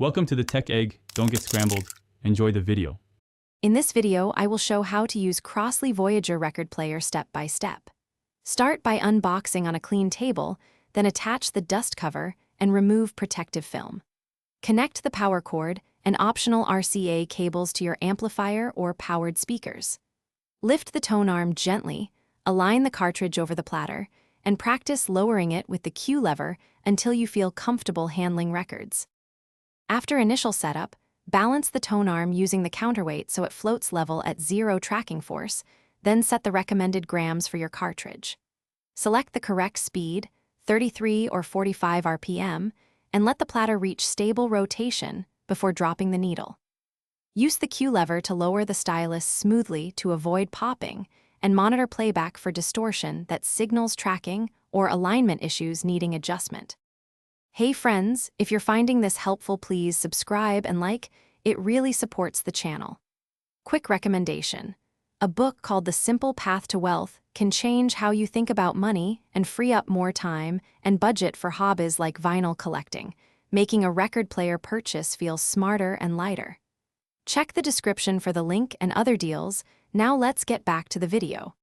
Welcome to the Tech Egg. Don't get scrambled. Enjoy the video. In this video, I will show how to use Crosley Voyager record player step by step. Start by unboxing on a clean table, then attach the dust cover and remove protective film. Connect the power cord and optional RCA cables to your amplifier or powered speakers. Lift the tone arm gently, align the cartridge over the platter, and practice lowering it with the Q lever until you feel comfortable handling records. After initial setup, balance the tone arm using the counterweight so it floats level at 0 tracking force, then set the recommended grams for your cartridge. Select the correct speed, 33 or 45 RPM, and let the platter reach stable rotation before dropping the needle. Use the Q lever to lower the stylus smoothly to avoid popping, and monitor playback for distortion that signals tracking or alignment issues needing adjustment. Hey friends, if you're finding this helpful, please subscribe and like. It really supports the channel. Quick recommendation. A book called The Simple Path to Wealth can change how you think about money and free up more time and budget for hobbies like vinyl collecting, making a record player purchase feel smarter and lighter. Check the description for the link and other deals. Now let's get back to the video.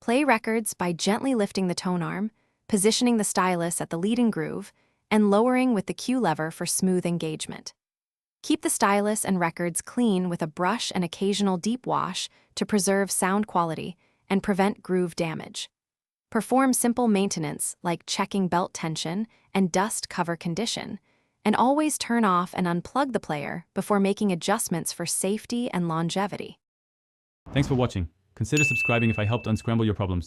Play records by gently lifting the tone arm, positioning the stylus at the leading groove, and lowering with the Q lever for smooth engagement. Keep the stylus and records clean with a brush and occasional deep wash to preserve sound quality and prevent groove damage. Perform simple maintenance like checking belt tension and dust cover condition, and always turn off and unplug the player before making adjustments for safety and longevity. Thanks for watching. Consider subscribing if I helped unscramble your problems.